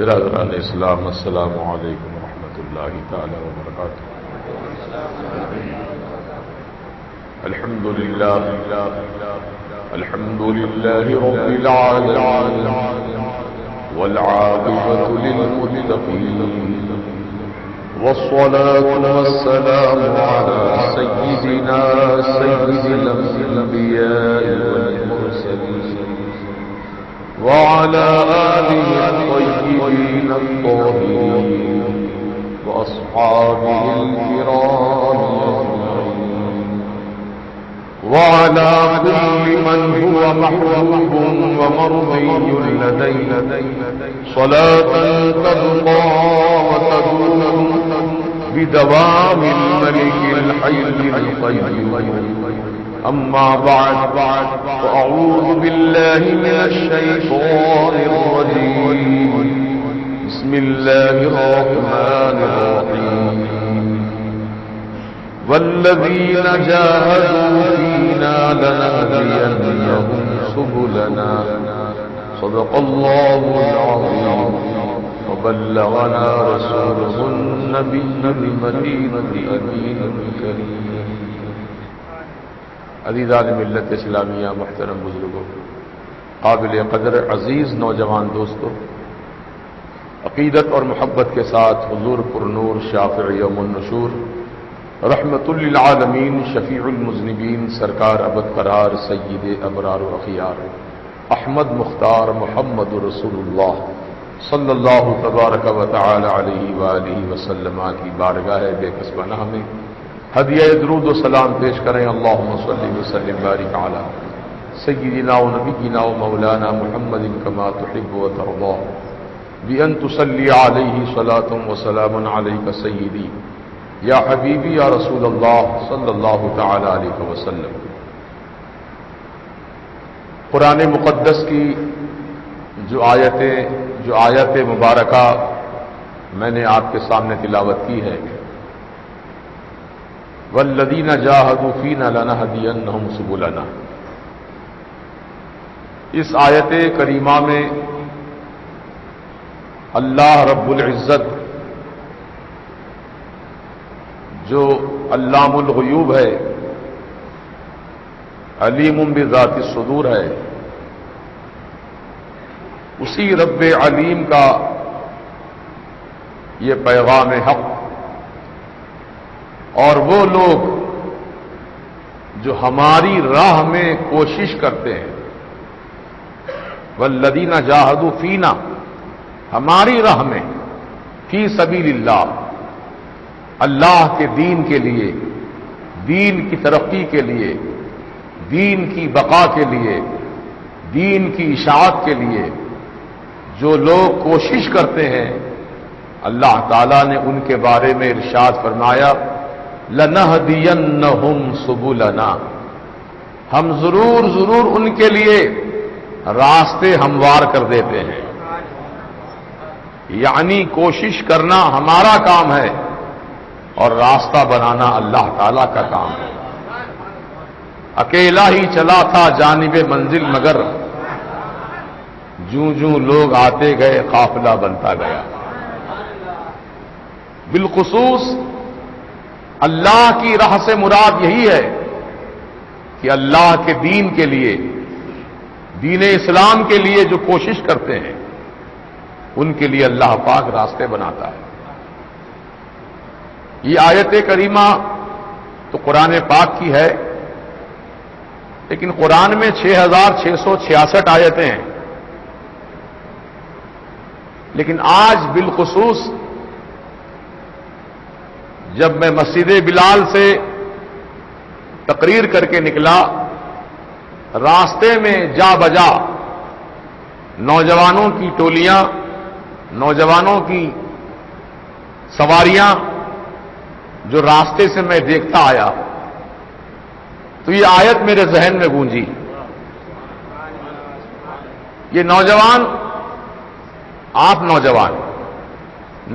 برادران اسلام، السلام علیکم ورحمۃ اللہ تعالی وبرکاتہ۔ الحمد للہ رب العالمین والعاقبۃ للمتقین والصلاة والسلام على سيدنا سيد الأنبياء والمرسلين وعلى آله الطيبين الطاهرين وأصحابه الكرام أجمعين وعلى كل من هو محبوب ومرضي لديه صلاة تبقى وتدوم بدوام الملك الحي القيوم. أما بعد فأعوذ بالله من الشيطان الرجيم. بسم الله الرحمن الرحيم. والذين جاهدوا فينا لنهدينهم سبلنا صدق الله العظيم وبلغنا رسوله النبي المتين الأمين الكريم. عزیزان ملت اسلامیہ، محترم بزرگوں، قابل قدر عزیز نوجوان دوستوں، عقیدت اور محبت کے ساتھ حضور پر نور شافع یوم النشور، رحمت للعالمین، شفیع المذنبین، سرکار ابد قرار، سید ابرار و اخیار، احمد مختار محمد رسول اللہ صلی اللہ تبارک و تعالی علیہ وآلہ وسلم کی بارگاہ بے کسبانہ میں ہدیہ درود و سلام پیش کریں. اللہم صلی وسلم بارک علی سیدنا و نبینا و مولانا محمد کما تحب و ترضى بأن تصلی علیہ صلاۃ و سلام علیک سیدی یا حبیبی یا رسول اللہ صلی اللہ تعالی علیہ وسلم. قرآن مقدس کی جو آیت مبارکہ میں نے آپ کے سامنے تلاوت کی ہے، والذین جاہدوا فینا لنہدینہم سبلنا، اس آیت کریمہ میں اللہ رب العزت جو علام الغیوب ہے، علیم بذات الصدور ہے، اسی رب علیم کا یہ پیغام حق، اور وہ لوگ جو ہماری راہ میں کوشش کرتے ہیں، والذین جاہدوا فینا، ہماری راہ میں، فی سبیل اللہ، اللہ کے دین کے لیے، دین کی ترقی کے لیے، دین کی بقا کے لیے، دین کی اشاعت کے لیے جو لوگ کوشش کرتے ہیں، اللہ تعالیٰ نے ان کے بارے میں ارشاد فرمایا لَنَهْدِيَنَّهُمْ سُبُلَنَا، ہم ضرور ان کے لیے راستے ہموار کر دیتے ہیں. یعنی کوشش کرنا ہمارا کام ہے اور راستہ بنانا اللہ تعالی کا کام ہے. اکیلا ہی چلا تھا جانب منزل، مگر جوں لوگ آتے گئے قافلہ بنتا گیا. بالخصوص اللہ کی راہ سے مراد یہی ہے کہ اللہ کے دین کے لیے، دین اسلام کے لیے جو کوشش کرتے ہیں ان کے لیے اللہ پاک راستے بناتا ہے. یہ آیت کریمہ تو قرآن پاک کی ہے، لیکن قرآن میں 6666 آیتیں ہیں. لیکن آج بالخصوص جب میں مسجد بلال سے تقریر کر کے نکلا، راستے میں جا بجا نوجوانوں کی ٹولیاں، نوجوانوں کی سواریاں جو راستے سے میں دیکھتا آیا، تو یہ آیت میرے ذہن میں گونجی. یہ نوجوان، آپ نوجوان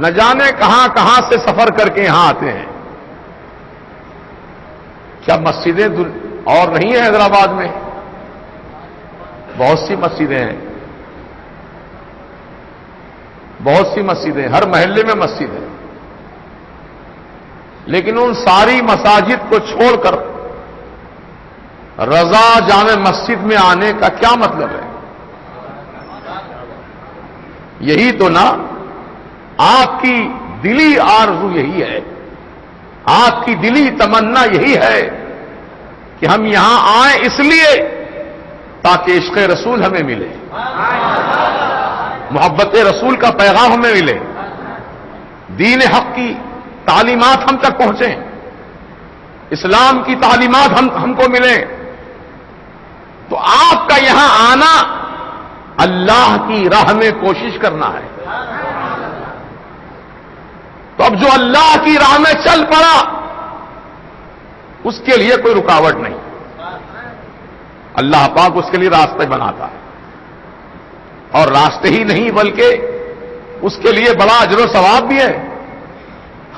نہ جانے کہاں کہاں سے سفر کر کے یہاں آتے ہیں. کیا مسجدیں اور نہیں ہیں حیدرآباد میں؟ بہت سی مسجدیں ہیں. بہت سی مسجدیں، ہر محلے میں مسجد ہے، لیکن ان ساری مساجد کو چھوڑ کر رضا جامع مسجد میں آنے کا کیا مطلب ہے؟ یہی تو نا آپ کی دلی آرزو یہی ہے، آپ کی دلی تمنا یہی ہے کہ ہم یہاں آئیں اس لیے تاکہ عشق رسول ہمیں ملے، محبت رسول کا پیغام ہمیں ملے، دین حق کی تعلیمات ہم تک پہنچیں، اسلام کی تعلیمات ہم کو ملیں۔ تو آپ کا یہاں آنا اللہ کی راہ میں کوشش کرنا ہے۔ تو اب جو اللہ کی راہ میں چل پڑا اس کے لیے کوئی رکاوٹ نہیں، اللہ پاک اس کے لیے راستے بناتا ہے، اور راستے ہی نہیں بلکہ اس کے لیے بڑا اجر و ثواب بھی ہے،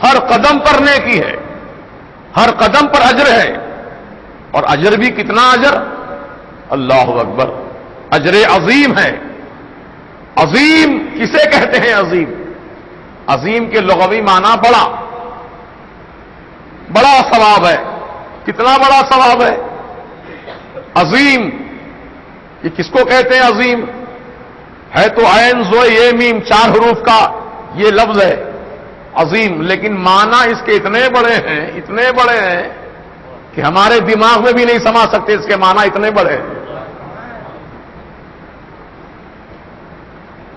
ہر قدم پر نیکی ہے، ہر قدم پر اجر ہے، اور اجر بھی کتنا اجر؟ اللہ اکبر، اجر عظیم ہے۔ عظیم کسے کہتے ہیں؟ عظیم، عظیم کے لغوی معنی بڑا، بڑا ثواب ہے۔ کتنا بڑا ثواب ہے؟ عظیم، یہ کس کو کہتے ہیں عظیم؟ ہے تو عین زو یہ میم 4 حروف کا یہ لفظ ہے عظیم، لیکن معنی اس کے اتنے بڑے ہیں، اتنے بڑے ہیں کہ ہمارے دماغ میں بھی نہیں سما سکتے، اس کے معنی اتنے بڑے ہیں۔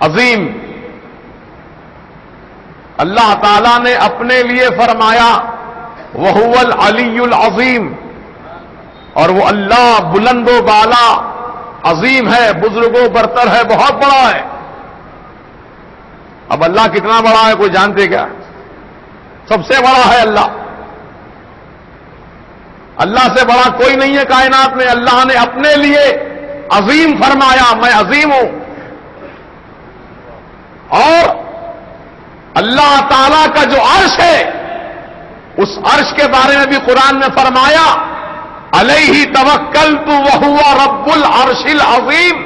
عظیم، اللہ تعالیٰ نے اپنے لیے فرمایا وَهُوَ الْعَلِيُّ الْعَظِيمُ، اور وہ اللہ بلند و بالا عظیم ہے، بزرگ و برتر ہے، بہت بڑا ہے۔ اب اللہ کتنا بڑا ہے کوئی جانتے کیا؟ سب سے بڑا ہے اللہ، اللہ سے بڑا کوئی نہیں ہے کائنات میں۔ اللہ نے اپنے لیے عظیم فرمایا، میں عظیم ہوں۔ اور اللہ تعالی کا جو عرش ہے اس عرش کے بارے میں بھی قرآن نے فرمایا علیہ توکلت وہو رب العرش العظیم،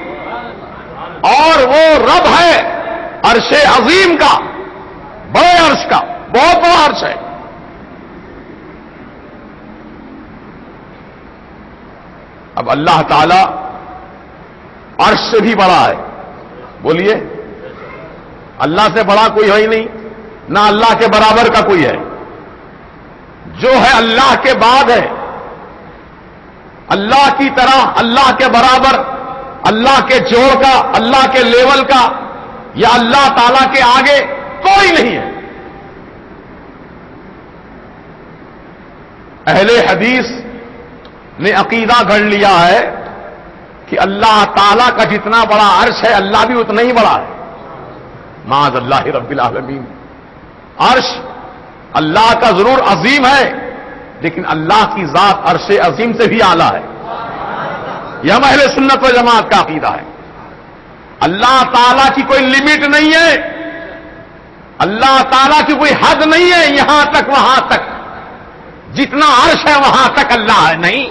اور وہ رب ہے عرش عظیم کا، بڑے عرش کا، بہت بڑا عرش ہے۔ اب اللہ تعالی عرش سے بھی بڑا ہے، بولیے اللہ سے بڑا کوئی ہے ہی نہیں، نہ اللہ کے برابر کا کوئی ہے۔ جو ہے اللہ کے بعد ہے، اللہ کی طرح، اللہ کے برابر، اللہ کے جوڑ کا، اللہ کے لیول کا، یا اللہ تعالی کے آگے کوئی نہیں ہے۔ اہل حدیث نے عقیدہ گھڑ لیا ہے کہ اللہ تعالی کا جتنا بڑا عرش ہے اللہ بھی اتنا ہی بڑا ہے، معاذ اللہ رب العالمین۔ عرش اللہ کا ضرور عظیم ہے، لیکن اللہ کی ذات عرش عظیم سے بھی اعلیٰ ہے۔ یہ ہم اہل سنت و جماعت کا عقیدہ ہے۔ اللہ تعالیٰ کی کوئی لمٹ نہیں ہے، اللہ تعالیٰ کی کوئی حد نہیں ہے، یہاں تک وہاں تک، جتنا عرش ہے وہاں تک اللہ ہے، نہیں۔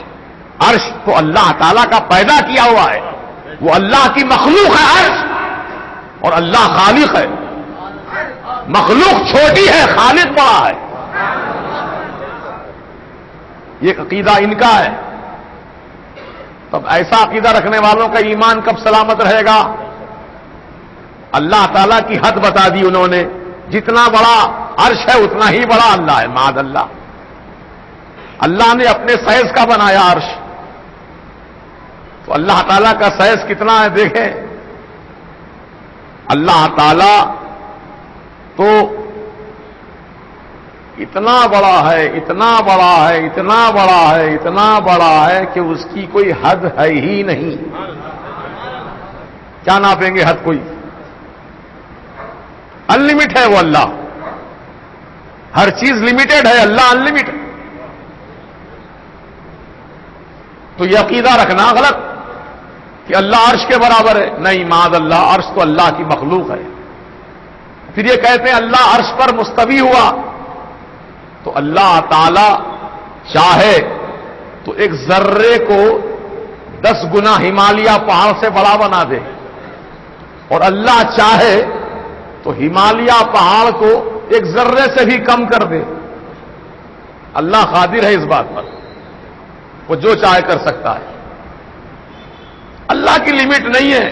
عرش تو اللہ تعالیٰ کا پیدا کیا ہوا ہے، وہ اللہ کی مخلوق ہے عرش، اور اللہ خالق ہے۔ مخلوق چھوٹی ہے، خالق بڑا ہے۔ یہ عقیدہ ان کا ہے۔ تب ایسا عقیدہ رکھنے والوں کا ایمان کب سلامت رہے گا؟ اللہ تعالیٰ کی حد بتا دی انہوں نے، جتنا بڑا عرش ہے اتنا ہی بڑا اللہ ہے، معاذ اللہ۔ اللہ نے اپنے سائز کا بنایا عرش، تو اللہ تعالیٰ کا سائز کتنا ہے دیکھیں۔ اللہ تعالیٰ تو اتنا بڑا ہے، اتنا بڑا ہے، اتنا بڑا ہے، اتنا بڑا ہے کہ اس کی کوئی حد ہے ہی نہیں۔ کیا ناپیں گے حد؟ کوئی انلمٹ ہے وہ اللہ، ہر چیز لمیٹڈ ہے، اللہ انلمٹڈ۔ تو یہ عقیدہ رکھنا غلط کہ اللہ عرش کے برابر ہے، نہیں، معاذ اللہ، عرش تو اللہ کی مخلوق ہے۔ پھر یہ کہتے ہیں اللہ عرش پر مستوی ہوا، تو اللہ تعالی چاہے تو ایک ذرے کو 10 گنا ہمالیہ پہاڑ سے بڑا بنا دے، اور اللہ چاہے تو ہمالیہ پہاڑ کو ایک ذرے سے بھی کم کر دے. اللہ قادر ہے اس بات پر، وہ جو چاہے کر سکتا ہے. اللہ کی لمٹ نہیں ہے،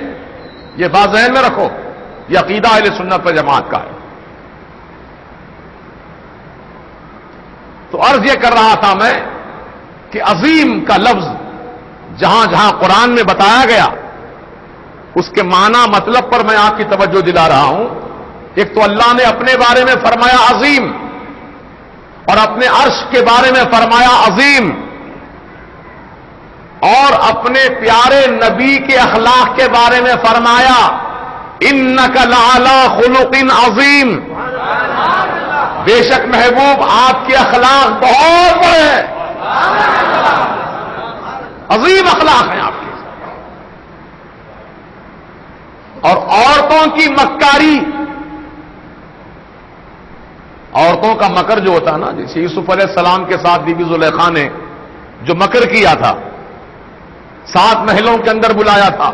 یہ بات ذہن میں رکھو. یہ عقیدہ اہل سنت و جماعت کا ہے. تو عرض یہ کر رہا تھا میں کہ عظیم کا لفظ جہاں جہاں قرآن میں بتایا گیا اس کے معنی مطلب پر میں آپ کی توجہ دلا رہا ہوں. ایک تو اللہ نے اپنے بارے میں فرمایا عظیم، اور اپنے عرش کے بارے میں فرمایا عظیم، اور اپنے پیارے نبی کے اخلاق کے بارے میں فرمایا انک لعلی خلق عظیم. بے شک محبوب آپ کے اخلاق بہت بڑے ہیں، عظیم اخلاق ہیں آپ کے. اور عورتوں کی مکاری، عورتوں کا مکر جو ہوتا ہے نا، جیسے یوسف علیہ السلام کے ساتھ بی بی زلیخا نے جو مکر کیا تھا، 7 محلوں کے اندر بلایا تھا.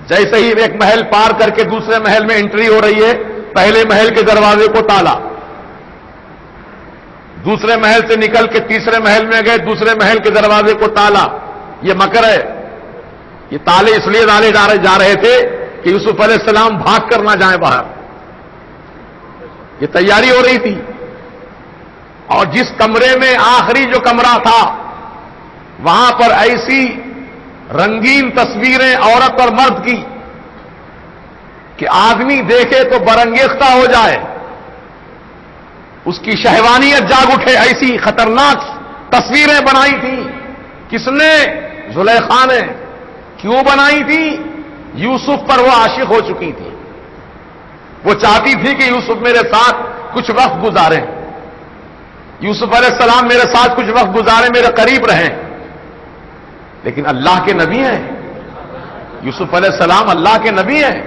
جیسے ہی ایک محل پار کر کے دوسرے محل میں انٹری ہو رہی ہے، پہلے محل کے دروازے کو تالا، دوسرے محل سے نکل کے تیسرے محل میں گئے، دوسرے محل کے دروازے کو تالا. یہ مکر ہے. یہ تالے اس لیے ڈالے جا رہے تھے کہ یوسف علیہ السلام بھاگ کر نہ جائیں باہر. یہ تیاری ہو رہی تھی. اور جس کمرے میں آخری جو کمرہ تھا وہاں پر ایسی رنگین تصویریں عورت اور مرد کی کہ آدمی دیکھے تو برانگیختہ ہو جائے، اس کی شہوانیت جاگ اٹھے. ایسی خطرناک تصویریں بنائی تھیں. کس نے؟ زلیخا نے. کیوں بنائی تھی؟ یوسف پر وہ عاشق ہو چکی تھی. وہ چاہتی تھی کہ یوسف میرے ساتھ کچھ وقت گزاریں، یوسف علیہ السلام میرے ساتھ کچھ وقت گزاریں، میرے قریب رہیں. لیکن اللہ کے نبی ہیں، یوسف علیہ السلام اللہ کے نبی ہیں.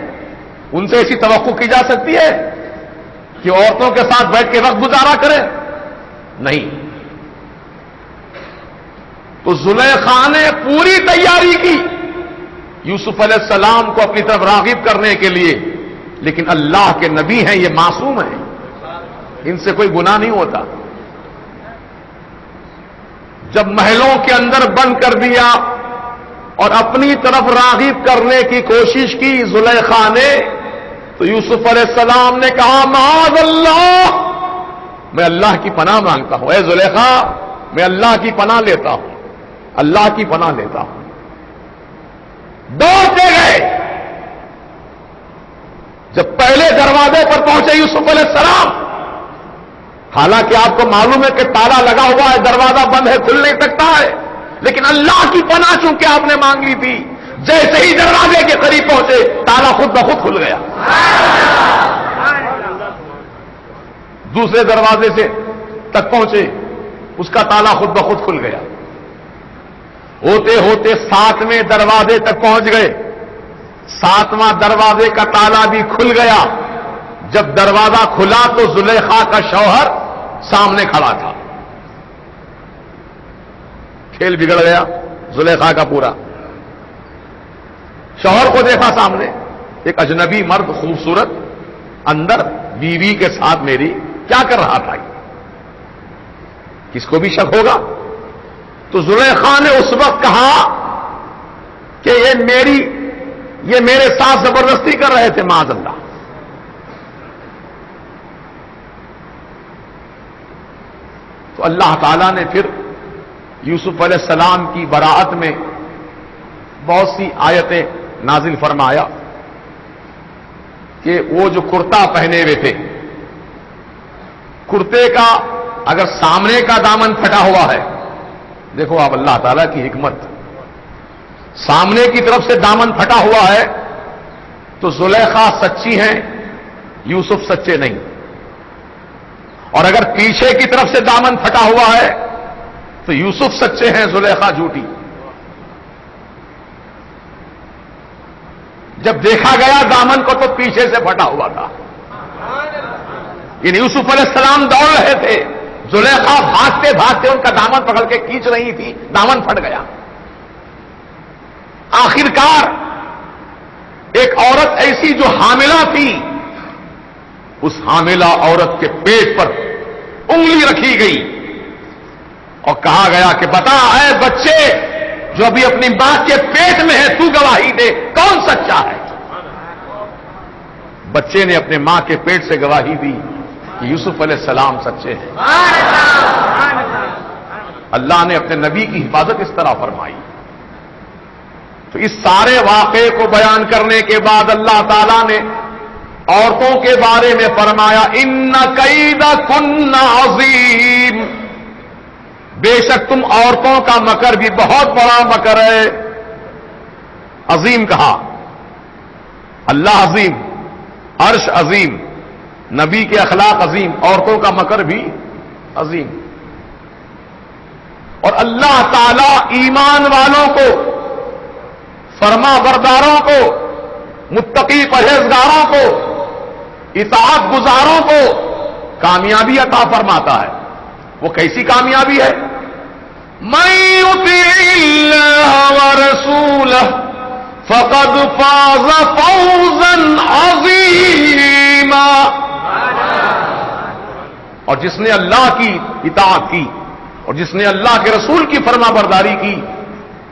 ان سے ایسی توقع کی جا سکتی ہے کہ عورتوں کے ساتھ بیٹھ کے وقت گزارا کرے؟ نہیں. تو زلیخا نے پوری تیاری کی یوسف علیہ السلام کو اپنی طرف راغب کرنے کے لیے. لیکن اللہ کے نبی ہیں، یہ معصوم ہیں، ان سے کوئی گناہ نہیں ہوتا. جب محلوں کے اندر بند کر دیا اور اپنی طرف راغب کرنے کی کوشش کی زلیخا نے، تو یوسف علیہ السلام نے کہا معاذ اللہ، میں اللہ کی پناہ مانگتا ہوں. اے زلیخا، میں اللہ کی پناہ لیتا ہوں، اللہ کی پناہ لیتا ہوں. دوڑتے گئے. جب پہلے دروازے پر پہنچے یوسف علیہ السلام، حالانکہ آپ کو معلوم ہے کہ تالا لگا ہوا ہے، دروازہ بند ہے، کھل نہیں سکتا ہے، لیکن اللہ کی پناہ چونکہ آپ نے مانگ لی تھی، جیسے ہی دروازے کے قریب پہنچے تالا خود بخود کھل گیا. دوسرے دروازے سے تک پہنچے، اس کا تالا خود بخود کھل گیا. ہوتے ہوتے 7ویں دروازے تک پہنچ گئے، 7واں دروازے کا تالا بھی کھل گیا. جب دروازہ کھلا تو زلیخا کا شوہر سامنے کھڑا تھا. کھیل بگڑ گیا زلیخا کا پورا. شوہر کو دیکھا سامنے، ایک اجنبی مرد خوبصورت اندر بیوی کے ساتھ میری کیا کر رہا تھا؟ کس کو بھی شک ہوگا. تو زلیخا نے اس وقت کہا کہ یہ میرے ساتھ زبردستی کر رہے تھے، معاذ اللہ. تو اللہ تعالیٰ نے پھر یوسف علیہ السلام کی براءت میں بہت سی آیتیں نازل فرمایا کہ وہ جو کرتا پہنے ہوئے تھے، کرتے کا اگر سامنے کا دامن پھٹا ہوا ہے، دیکھو آپ اللہ تعالیٰ کی حکمت، سامنے کی طرف سے دامن پھٹا ہوا ہے تو زلیخا سچی ہیں، یوسف سچے نہیں. اور اگر پیچھے کی طرف سے دامن پھٹا ہوا ہے تو یوسف سچے ہیں، زلیخا جھوٹی. جب دیکھا گیا دامن کو تو پیچھے سے پھٹا ہوا تھا. یعنی یوسف علیہ السلام دوڑ رہے تھے، زلیخا بھاگتے بھاگتے ان کا دامن پکڑ کے کھینچ رہی تھی، دامن پھٹ گیا. آخرکار ایک عورت ایسی جو حاملہ تھی اس حاملہ عورت کے پیٹ پر انگلی رکھی گئی اور کہا گیا کہ بتا اے بچے جو ابھی اپنی ماں کے پیٹ میں ہے، تو گواہی دے کون سچا ہے؟ بچے نے اپنے ماں کے پیٹ سے گواہی دی کہ یوسف علیہ السلام سچے ہیں۔ اللہ نے اپنے نبی کی حفاظت اس طرح فرمائی۔ تو اس سارے واقعے کو بیان کرنے کے بعد اللہ تعالیٰ نے عورتوں کے بارے میں فرمایا ان کیدکن عظیم، بے شک تم عورتوں کا مکر بھی بہت بڑا مکر ہے۔ عظیم کہا، اللہ عظیم، عرش عظیم، نبی کے اخلاق عظیم، عورتوں کا مکر بھی عظیم۔ اور اللہ تعالیٰ ایمان والوں کو، فرما برداروں کو، متقی پرہیزگاروں کو، اطاعت گزاروں کو کامیابی عطا فرماتا ہے۔ وہ کیسی کامیابی ہے؟ من یطع اللہ ورسولہ فقد فاز فوزا عظیما، اور جس نے اللہ کی اطاعت کی اور جس نے اللہ کے رسول کی فرما برداری کی،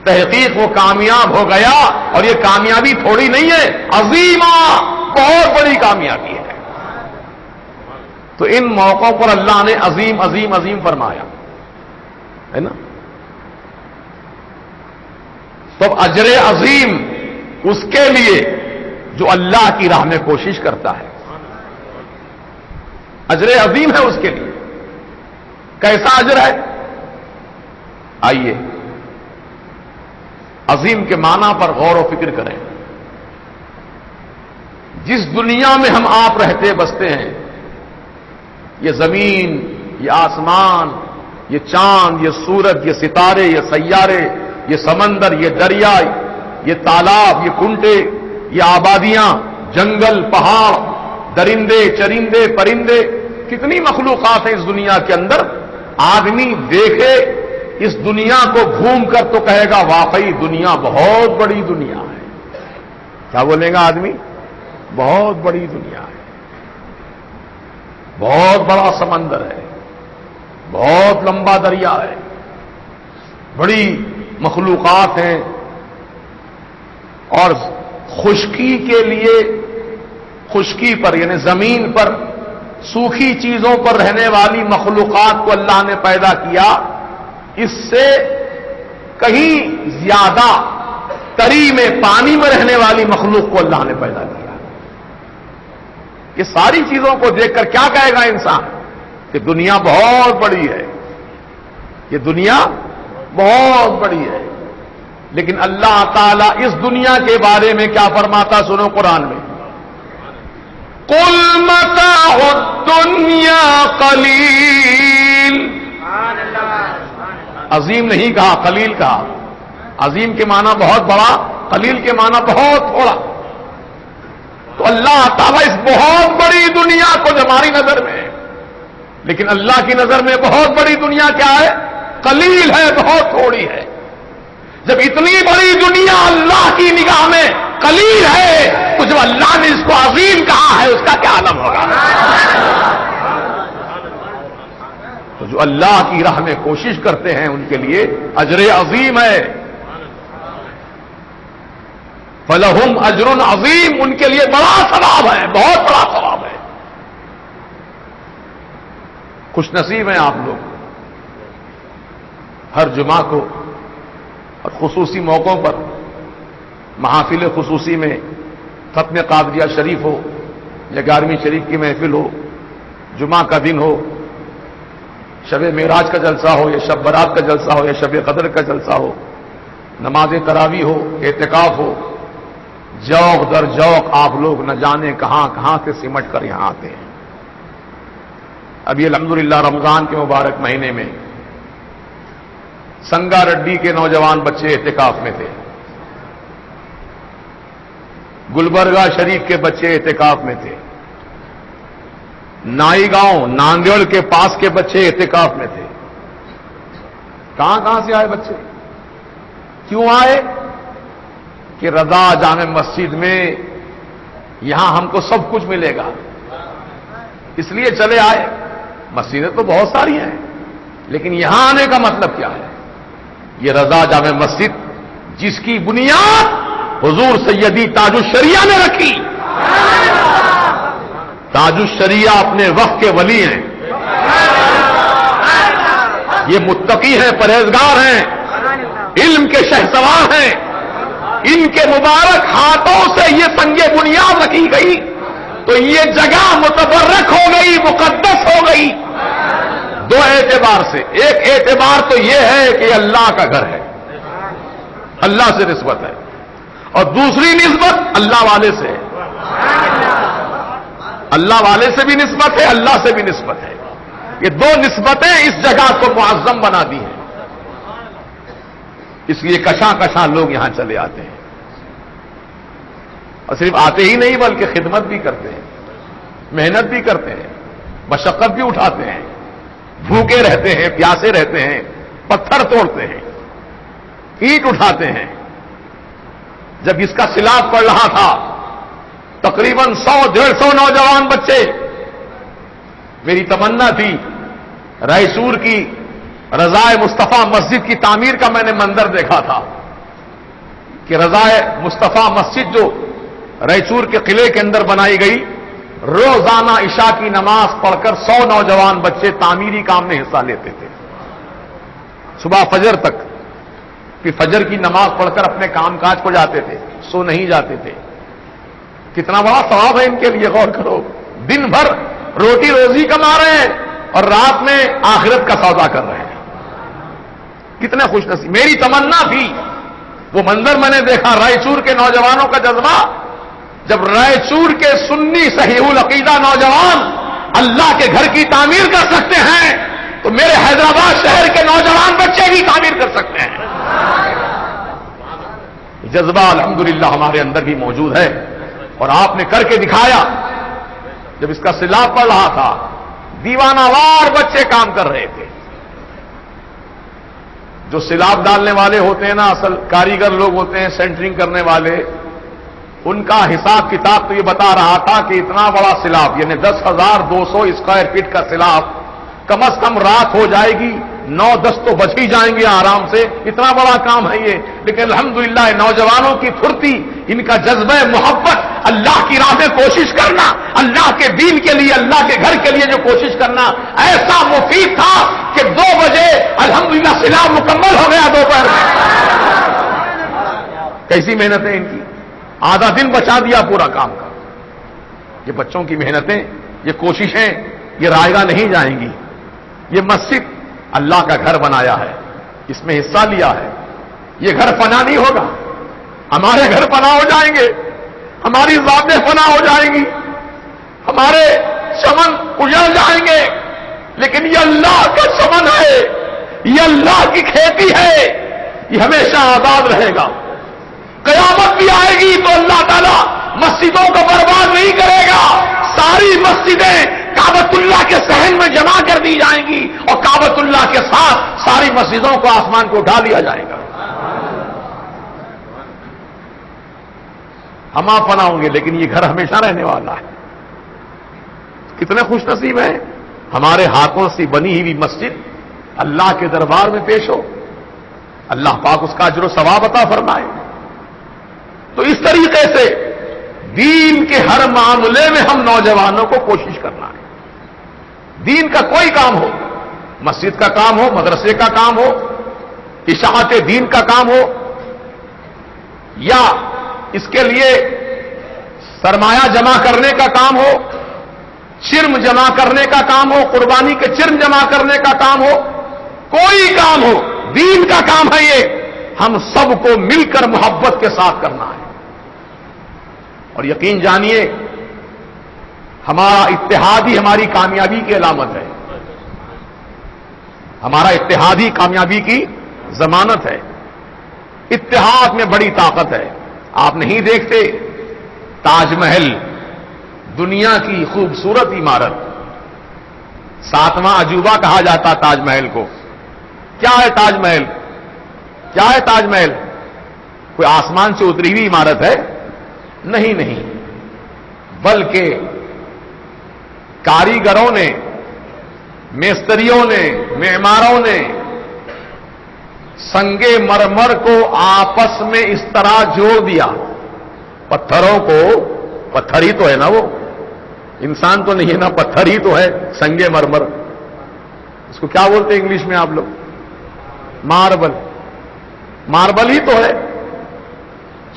تحقیق وہ کامیاب ہو گیا، اور یہ کامیابی تھوڑی نہیں ہے، عظیمہ، بہت بڑی کامیابی ہے۔ تو ان موقعوں پر اللہ نے عظیم عظیم عظیم فرمایا ہے نا۔ تو اجر عظیم اس کے لیے جو اللہ کی راہ میں کوشش کرتا ہے، اجر عظیم ہے اس کے لیے۔ کیسا اجر ہے؟ آئیے عظیم کے معنی پر غور و فکر کریں۔ جس دنیا میں ہم آپ رہتے بستے ہیں، یہ زمین، یہ آسمان، یہ چاند، یہ سورج، یہ ستارے، یہ سیارے، یہ سمندر، یہ دریا، یہ تالاب، یہ کنٹے، یہ آبادیاں، جنگل، پہاڑ، درندے، چرندے، پرندے، کتنی مخلوقات ہیں اس دنیا کے اندر۔ آدمی دیکھے اس دنیا کو گھوم کر تو کہے گا واقعی دنیا بہت بڑی دنیا ہے۔ کیا بولے گا آدمی؟ بہت بڑی دنیا ہے، بہت بڑا سمندر ہے، بہت لمبا دریا ہے، بڑی مخلوقات ہیں۔ اور خشکی کے لیے، خشکی پر یعنی زمین پر سوکھی چیزوں پر رہنے والی مخلوقات کو اللہ نے پیدا کیا، اس سے کہیں زیادہ تری میں، پانی میں رہنے والی مخلوق کو اللہ نے پیدا کیا۔ یہ ساری چیزوں کو دیکھ کر کیا کہے گا انسان کہ دنیا بہت بڑی ہے، یہ دنیا بہت بڑی ہے۔ لیکن اللہ تعالیٰ اس دنیا کے بارے میں کیا فرماتا سنو قرآن میں، قُلْ مَتَاعُ الدُّنْيَا قَلِيلٌ۔ عظیم نہیں کہا، قلیل کہا۔ عظیم کے معنی بہت بڑا، قلیل کے معنی بہت تھوڑا۔ تو اللہ تعالیٰ اس بہت بڑی دنیا کو جو ہماری نظر میں ہے، لیکن اللہ کی نظر میں بہت بڑی دنیا کیا ہے؟ قلیل ہے، بہت تھوڑی ہے۔ جب اتنی بڑی دنیا اللہ کی نگاہ میں قلیل ہے، تو جب اللہ نے اس کو عظیم کہا ہے اس کا کیا عالم ہوگا؟ تو جو اللہ کی راہ میں کوشش کرتے ہیں ان کے لیے اجر عظیم ہے۔ فَلَهُمْ أَجْرٌ عظیم، ان کے لیے بڑا ثواب ہے، بہت بڑا ثواب ہے۔ خوش نصیب ہیں آپ لوگ، ہر جمعہ کو اور خصوصی موقعوں پر، محافل خصوصی میں ختم قادریہ شریف ہو یا 11ویں شریف کی محفل ہو، جمعہ کا دن ہو، شب معراج کا جلسہ ہو یا شب برات کا جلسہ ہو یا شب قدر کا جلسہ ہو، نماز تراویح ہو، اعتکاف ہو، جوق در جوق آپ لوگ نہ جانے کہاں کہاں سے سمٹ کر یہاں آتے ہیں۔ ابھی الحمدللہ رمضان کے مبارک مہینے میں سنگا رڈی کے نوجوان بچے اعتکاف میں تھے، گلبرگہ شریف کے بچے اعتکاف میں تھے، نائی گاؤں ناندیڑ کے پاس کے بچے اعتکاف میں تھے۔ کہاں کہاں سے آئے بچے؟ کیوں آئے؟ کہ رضا جامع مسجد میں یہاں ہم کو سب کچھ ملے گا، اس لیے چلے آئے. مسجدیں تو بہت ساری ہیں, لیکن یہاں آنے کا مطلب کیا ہے؟ یہ رضا جامع مسجد جس کی بنیاد حضور سیدی تاج الشریعہ نے رکھی. تاج الشریعہ اپنے وقت کے ولی ہیں, یہ متقی ہیں, پرہیزگار ہیں, علم کے شہسوار ہیں. ان کے مبارک ہاتھوں سے یہ سنگ بنیاد رکھی گئی تو یہ جگہ متبرک ہو گئی, مقدس ہو گئی. دو اعتبار سے. ایک اعتبار تو یہ ہے کہ یہ اللہ کا گھر ہے, اللہ سے نسبت ہے, اور دوسری نسبت اللہ والے سے ہے. اللہ والے سے بھی نسبت ہے, اللہ سے بھی نسبت ہے. یہ دو نسبتیں اس جگہ کو معظم بنا دی ہیں. اس لیے کشاں کشاں لوگ یہاں چلے آتے ہیں, اور صرف آتے ہی نہیں بلکہ خدمت بھی کرتے ہیں, محنت بھی کرتے ہیں, مشقت بھی اٹھاتے ہیں, بھوکے رہتے ہیں, پیاسے رہتے ہیں, پتھر توڑتے ہیں, اینٹ اٹھاتے ہیں. جب اس کا سیلاب پڑ رہا تھا تقریباً 100-150 نوجوان بچے, میری تمنا تھی رائچور کی رضائے مصطفیٰ مسجد کی تعمیر کا میں نے منظر دیکھا تھا کہ رضائے مصطفیٰ مسجد جو رائچور کے قلعے کے اندر بنائی گئی, روزانہ عشاء کی نماز پڑھ کر 100 نوجوان بچے تعمیری کام میں حصہ لیتے تھے صبح فجر تک. پھر فجر کی نماز پڑھ کر اپنے کام کاج کو جاتے تھے, سو نہیں جاتے تھے. کتنا بڑا ثواب ہے ان کے لیے, غور کرو. دن بھر روٹی روزی کما رہے ہیں اور رات میں آخرت کا سودا کر رہے ہیں. کتنے خوش نصیب. میری تمنا تھی, وہ منظر میں نے دیکھا, رائچور کے نوجوانوں کا جذبہ. جب رائچور کے سنی صحیح العقیدہ نوجوان اللہ کے گھر کی تعمیر کر سکتے ہیں تو میرے حیدرآباد شہر کے نوجوان بچے بھی تعمیر کر سکتے ہیں. جذبہ الحمدللہ ہمارے اندر بھی موجود ہے, اور آپ نے کر کے دکھایا. جب اس کا سیلاب پڑ رہا تھا دیوانہ وار بچے کام کر رہے تھے. جو سیلاب ڈالنے والے ہوتے ہیں نا, اصل کاریگر لوگ ہوتے ہیں, سینٹرنگ کرنے والے, ان کا حساب کتاب تو یہ بتا رہا تھا کہ اتنا بڑا سیلاب, یعنی 10,200 اسکوائر فٹ کا سیلاب, کم از کم رات ہو جائے گی, 9-10 تو بچ ہی جائیں گے آرام سے. اتنا بڑا کام ہے یہ. لیکن الحمدللہ نوجوانوں کی پھرتی, ان کا جذبہ محبت, اللہ کی راہ میں کوشش کرنا, اللہ کے دین کے لیے, اللہ کے گھر کے لیے جو کوشش کرنا, ایسا مفید تھا کہ 2 بجے الحمدللہ سیلاب مکمل ہو گیا دوپہر میں. کیسی محنت ہے ان کی, آدھا دن بچا دیا پورا کام کا. یہ بچوں کی محنتیں, یہ کوششیں, یہ رائگاں نہیں جائیں گی. یہ مسجد اللہ کا گھر بنایا ہے, اس میں حصہ لیا ہے. یہ گھر فنا نہیں ہوگا, ہمارے گھر فنا ہو جائیں گے, ہماری ذاتیں فنا ہو جائیں گی, ہمارے چمن اجڑ جائیں گے, لیکن یہ اللہ کا چمن ہے, یہ اللہ کی کھیتی ہے, یہ ہمیشہ آباد رہے گا. قیامت بھی آئے گی تو اللہ تعالیٰ مسجدوں کو برباد نہیں کرے گا. ساری مسجدیں کعبۃ اللہ کے صحن میں جمع کر دی جائیں گی, اور کعبۃ اللہ کے ساتھ ساری مسجدوں کو آسمان کو اٹھا لیا جائے گا. ہم آپ فنا ہوں گے, لیکن یہ گھر ہمیشہ رہنے والا ہے. کتنے خوش نصیب ہیں, ہمارے ہاتھوں سے بنی ہوئی مسجد اللہ کے دربار میں پیش ہو, اللہ پاک اس کا اجر و ثواب عطا فرمائے. تو اس طریقے سے دین کے ہر معاملے میں ہم نوجوانوں کو کوشش کرنا ہے. دین کا کوئی کام ہو, مسجد کا کام ہو, مدرسے کا کام ہو, اشاعت دین کا کام ہو, یا اس کے لیے سرمایہ جمع کرنے کا کام ہو, چرم جمع کرنے کا کام ہو, قربانی کے چرم جمع کرنے کا کام ہو, کوئی کام ہو, دین کا کام ہے یہ. ہم سب کو مل کر محبت کے ساتھ کرنا ہے. اور یقین جانیے ہمارا اتحاد ہی ہماری کامیابی کی علامت ہے, ہمارا اتحاد ہی کامیابی کی ضمانت ہے. اتحاد میں بڑی طاقت ہے. آپ نہیں دیکھتے تاج محل دنیا کی خوبصورت عمارت, 7واں عجوبہ کہا جاتا تاج محل کو. کیا ہے تاج محل؟ کیا ہے تاج محل؟ کوئی آسمان سے اتری ہوئی عمارت ہے؟ نہیں, بلکہ کاریگروں نے، میستریوں نے، معماروں نے سنگ مرمر کو آپس میں اس طرح جوڑ دیا، پتھروں کو، پتھر ہی تو ہے نا، وہ انسان تو نہیں ہے نا، پتھر ہی تو ہے سنگ مرمر، اس کو کیا بولتے ہیں انگلش میں آپ لوگ؟ ماربل، ماربل ہی تو ہے،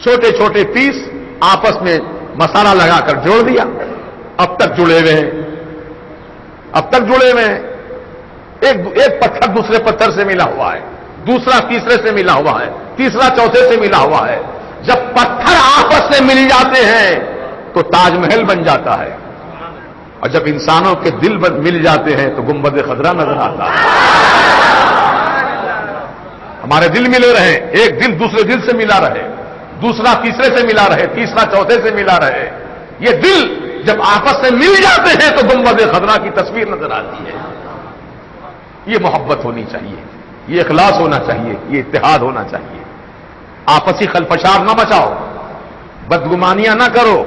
چھوٹے چھوٹے پیس آپس میں مسالہ لگا کر جوڑ دیا، اب تک جڑے ہوئے ہیں، اب تک جڑے ہوئے ہیں، ایک پتھر دوسرے پتھر سے ملا ہوا ہے، دوسرا تیسرے سے ملا ہوا ہے، تیسرا چوتھے سے ملا ہوا ہے، جب پتھر آپس میں مل جاتے ہیں تو تاج محل بن جاتا ہے، اور جب انسانوں کے دل مل جاتے ہیں تو گنبد خضرا نظر آتا ہے۔ ہمارے دل ملے رہے، ایک دل دوسرے دل سے ملا رہے، دوسرا تیسرے سے ملا رہے، تیسرا چوتھے سے ملا رہے، یہ دل جب آپس میں مل جاتے ہیں تو گنبد خضرا کی تصویر نظر آتی ہے۔ یہ محبت ہونی چاہیے، یہ اخلاص ہونا چاہیے، یہ اتحاد ہونا چاہیے، آپسی خلفشار نہ بچاؤ، بدگمانیاں نہ کرو،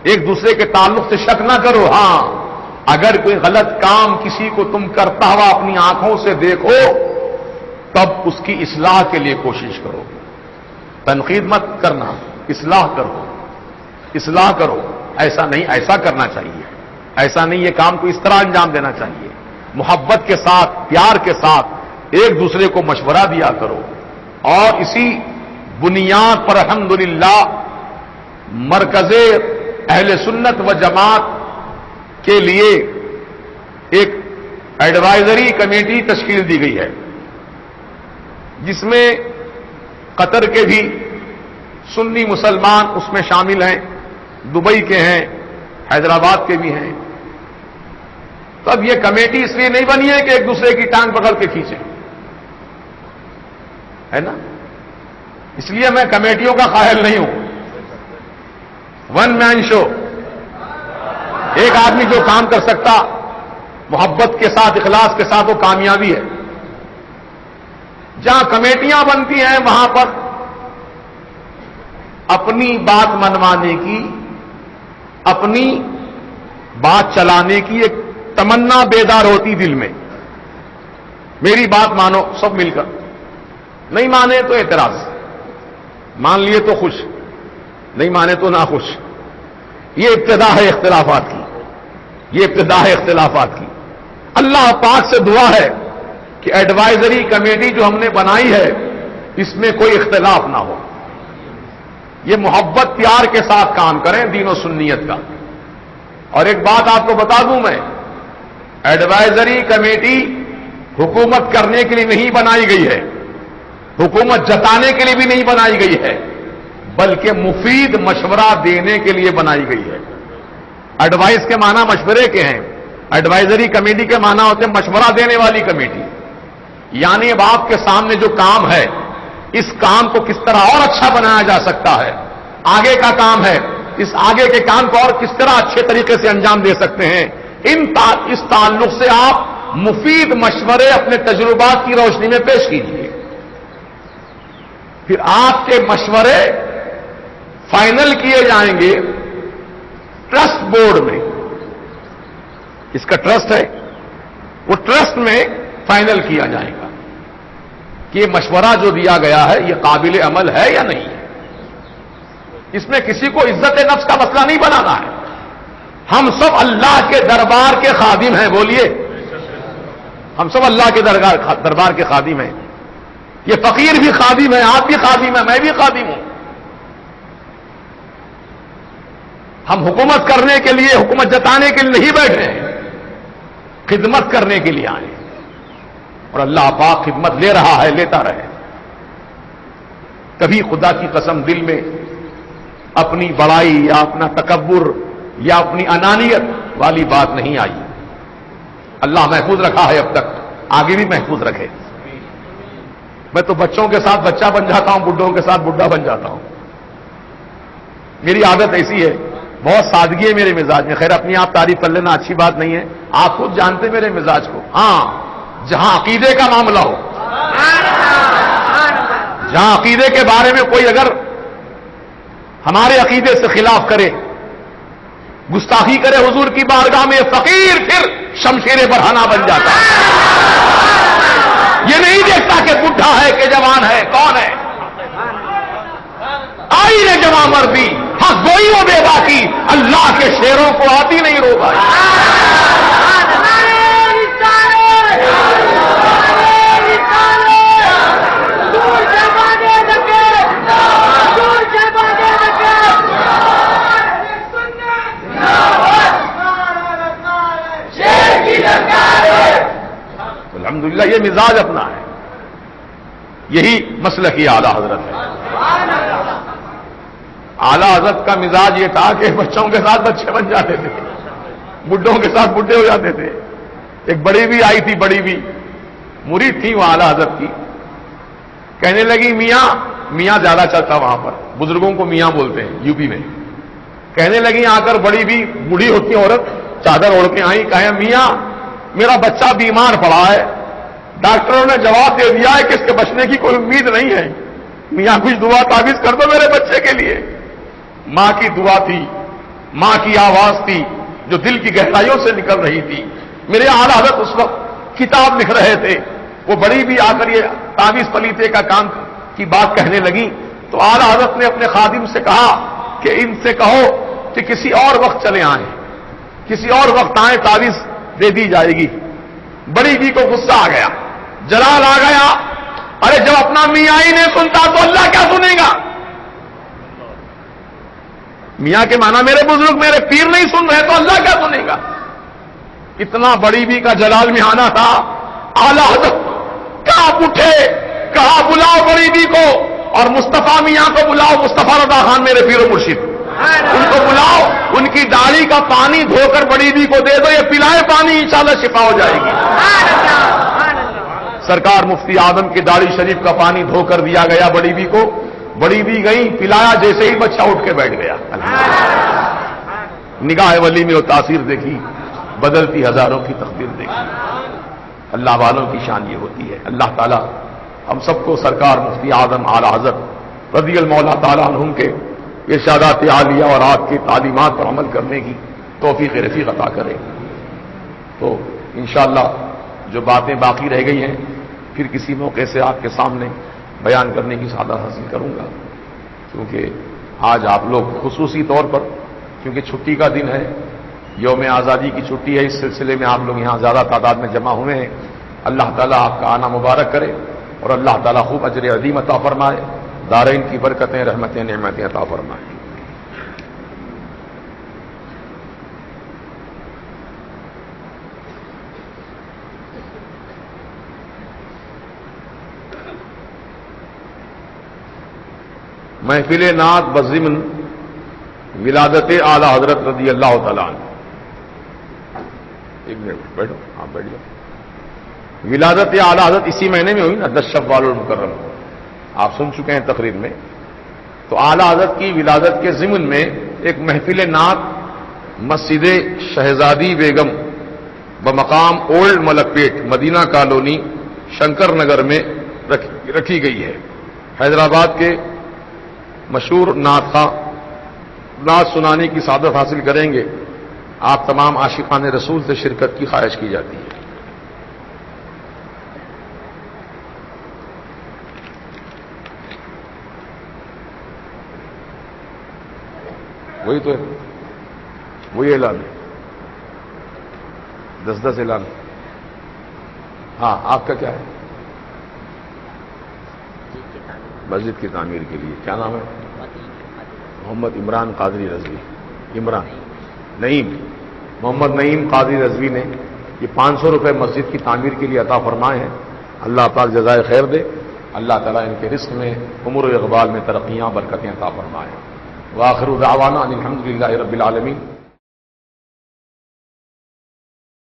ایک دوسرے کے تعلق سے شک نہ کرو۔ ہاں، اگر کوئی غلط کام کسی کو تم کرتا ہوا اپنی آنکھوں سے دیکھو تب اس کی اصلاح کے لیے کوشش کرو، تنقید مت کرنا، اصلاح کرو، اصلاح کرو، ایسا نہیں، ایسا کرنا چاہیے، ایسا نہیں، یہ کام کو اس طرح انجام دینا چاہیے، محبت کے ساتھ، پیار کے ساتھ ایک دوسرے کو مشورہ دیا کرو، اور اسی بنیاد پر الحمدللہ مرکز اہل سنت و جماعت کے لیے ایک ایڈوائزری کمیٹی تشکیل دی گئی ہے، جس میں قطر کے بھی سنی مسلمان اس میں شامل ہیں، دبئی کے ہیں، حیدرآباد کے بھی ہیں۔ تو اب یہ کمیٹی اس لیے نہیں بنی ہے کہ ایک دوسرے کی ٹانگ پکڑ کے کھینچے، ہے نا، اس لیے میں کمیٹیوں کا قائل نہیں ہوں، ون مین شو، ایک آدمی جو کام کر سکتا محبت کے ساتھ، اخلاص کے ساتھ، وہ کامیابی ہے۔ جہاں کمیٹیاں بنتی ہیں وہاں پر اپنی بات منوانے کی، اپنی بات چلانے کی ایک تمنا بیدار ہوتی دل میں، میری بات مانو سب مل کر، نہیں مانے تو اعتراض، مان لیے تو خوش، نہیں مانے تو ناخوش۔ یہ ابتدا ہے اختلافات کی، یہ ابتدا ہے اختلافات کی۔ اللہ پاک سے دعا ہے کہ ایڈوائزری کمیٹی جو ہم نے بنائی ہے اس میں کوئی اختلاف نہ ہو، یہ محبت پیار کے ساتھ کام کریں، دین و سنیت کا۔ اور ایک بات آپ کو بتا دوں میں، ایڈوائزری کمیٹی حکومت کرنے کے لیے نہیں بنائی گئی ہے، حکومت جتانے کے لیے بھی نہیں بنائی گئی ہے، بلکہ مفید مشورہ دینے کے لیے بنائی گئی ہے۔ ایڈوائز کے معنی مشورے کے ہیں، ایڈوائزری کمیٹی کے معنی ہوتے ہیں مشورہ دینے والی کمیٹی، یعنی اب آپ کے سامنے جو کام ہے اس کام کو کس طرح اور اچھا بنایا جا سکتا ہے، آگے کا کام ہے، اس آگے کے کام کو اور کس طرح اچھے طریقے سے انجام دے سکتے ہیں، اس تعلق سے آپ مفید مشورے اپنے تجربات کی روشنی میں پیش کیجیے، پھر آپ کے مشورے فائنل کیے جائیں گے ٹرسٹ بورڈ میں، اس کا ٹرسٹ ہے، وہ ٹرسٹ میں فائنل کیا جائے گا کہ یہ مشورہ جو دیا گیا ہے یہ قابل عمل ہے یا نہیں ہے۔ اس میں کسی کو عزت نفس کا مسئلہ نہیں بنانا ہے، ہم سب اللہ کے دربار کے خادم ہیں، بولیے، ہم سب اللہ کے دربار کے خادم ہیں، یہ فقیر بھی خادم ہے، آپ بھی خادم ہیں، میں بھی خادم ہوں۔ ہم حکومت کرنے کے لیے، حکومت جتانے کے لیے نہیں بیٹھے ہیں، خدمت کرنے کے لیے آئے، اور اللہ پاک خدمت لے رہا ہے، لیتا رہے۔ کبھی خدا کی قسم دل میں اپنی بڑائی یا اپنا تکبر یا اپنی انانیت والی بات نہیں آئی، اللہ محفوظ رکھا ہے اب تک، آگے بھی محفوظ رکھے۔ میں تو بچوں کے ساتھ بچہ بن جاتا ہوں، بڈھوں کے ساتھ بڈھا بن جاتا ہوں، میری عادت ایسی ہے، بہت سادگی ہے میرے مزاج میں۔ خیر اپنی آپ تعریف کر لینا اچھی بات نہیں ہے، آپ خود جانتے میرے مزاج کو۔ ہاں، جہاں عقیدے کا معاملہ ہو، جہاں عقیدے کے بارے میں کوئی اگر ہمارے عقیدے سے خلاف کرے گستاخی کرے حضور کی بارگاہ میں فقیر پھر شمشیر برہنہ بن جاتا ہے. یہ نہیں دیکھتا کہ بڈھا ہے کہ جوان ہے, کون ہے. آئی نے جمع مردی حق گوئی و بے باکی, اللہ کے شیروں کو آتی نہیں رو بھائی. الحمدللہ یہ مزاج اپنا ہے, یہی مسلک کی اعلیٰ حضرت ہے. اعلیٰ حضرت کا مزاج یہ تھا کہ بچوں کے ساتھ بچے بن جاتے تھے, بڈھوں کے ساتھ بڈھے ہو جاتے تھے. ایک بڑی بھی آئی تھی, بڑی بھی مرید تھی وہ اعلیٰ حضرت کی, کہنے لگی میاں, میاں زیادہ چلتا وہاں پر, بزرگوں کو میاں بولتے ہیں یو پی میں. کہنے لگی آ کر بڑی بھی بوڑھی ہوتی عورت چادر اوڑھ کے آئی, کہا میاں میرا بچہ بیمار پڑا ہے, ڈاکٹروں نے جواب دے دیا ہے کہ اس کے بچنے کی کوئی امید نہیں ہے, میاں کچھ دعا تعویذ کر دو میرے بچے کے لیے. ماں کی دعا تھی, ماں کی آواز تھی جو دل کی گہرائیوں سے نکل رہی تھی. میرے اعلیٰ حضرت اس وقت کتاب لکھ رہے تھے, وہ بڑی بھی آ کر یہ تعویذ پلیتے کا کام کی بات کہنے لگی تو اعلیٰ حضرت نے اپنے خادم سے کہا کہ ان سے کہو کہ کسی اور وقت چلے آئیں, کسی اور وقت آئیں, تعویذ دے دی جائے گی. بڑی جی کو غصہ آ گیا, جلال آ گیا. ارے جب اپنا میاں ہی نہیں سنتا تو اللہ کیا سنے گا. میاں کے معنی میرے بزرگ میرے پیر نہیں سن رہے تو اللہ کیا سنے گا. اتنا بڑی بھی کا جلال میں آنا تھا. اعلیٰ حضرت کہاں اٹھے, کہا بلاؤ بڑی بھی کو, اور مصطفیٰ میاں کو بلاؤ, مصطفیٰ رضا خان میرے پیر و مرشد, ان کو بلاؤ, ان کی داڑھی کا پانی دھو کر بڑی بھی کو دے دو, یہ پلائے پانی انشاءاللہ شفا ہو جائے گی. سرکار مفتی اعظم کی داڑھی شریف کا پانی دھو کر دیا گیا بڑی بھی کو. بڑی بھی گئی, پلایا, جیسے ہی بچہ اٹھ کے بیٹھ گیا. نگاہ ولی میں وہ تاثیر دیکھی, بدلتی ہزاروں کی تقدیر دیکھی. اللہ والوں کی شان یہ ہوتی ہے. اللہ تعالی ہم سب کو سرکار مفتی اعظم اعلیٰ حضرت رضی اللہ تعالیٰ عنہم کے ارشادات عالیہ اور آپ کی تعلیمات پر عمل کرنے کی توفیق رفیق عطا کرے. تو انشاءاللہ جو باتیں باقی رہ گئی ہیں پھر کسی موقع سے آپ کے سامنے بیان کرنے کی سعادت حاصل کروں گا, کیونکہ آج آپ لوگ خصوصی طور پر, کیونکہ چھٹی کا دن ہے, یوم آزادی کی چھٹی ہے, اس سلسلے میں آپ لوگ یہاں زیادہ تعداد میں جمع ہوئے ہیں. اللہ تعالیٰ آپ کا آنا مبارک کرے اور اللہ تعالیٰ خوب اجر عظیم عطا فرمائے, دارین کی برکتیں, رحمتیں, نعمتیں عطا فرمائے. محفل نعت بضمن ولادت اعلیٰ حضرت رضی اللہ تعالیٰ عنہ. ایک منٹ بیٹھو, آپ بیٹھ جاؤ. ولادت اعلیٰ حضرت اسی مہینے میں ہوئی نا, 10 شوال المکرم, آپ سن چکے ہیں تقریر میں. تو اعلیٰ حضرت کی ولادت کے ضمن میں ایک محفل نعت مسجد شہزادی بیگم بمقام اولڈ ملک پیٹ, مدینہ کالونی, شنکر نگر میں رکھی گئی ہے. حیدرآباد کے مشہور نعت خواں نعت سنانے کی سعادت حاصل کریں گے. آپ تمام عاشقان رسول سے شرکت کی خواہش کی جاتی ہے. وہی تو ہے, وہی اعلان ہے, 10 اعلان. ہاں, آپ کا کیا ہے؟ مسجد کی تعمیر کے لیے کیا نام ہے؟ محمد عمران قادری رضوی. عمران نعیم, محمد نعیم قادری رضوی نے یہ 500 روپے مسجد کی تعمیر کے لیے عطا فرمائے ہیں. اللہ پاک جزائے خیر دے. اللہ تعالیٰ ان کے رزق میں, عمر و اقبال میں ترقیاں, برکتیں عطا فرمائے. وآخر دعوانا ان الحمد للہ رب العالمین.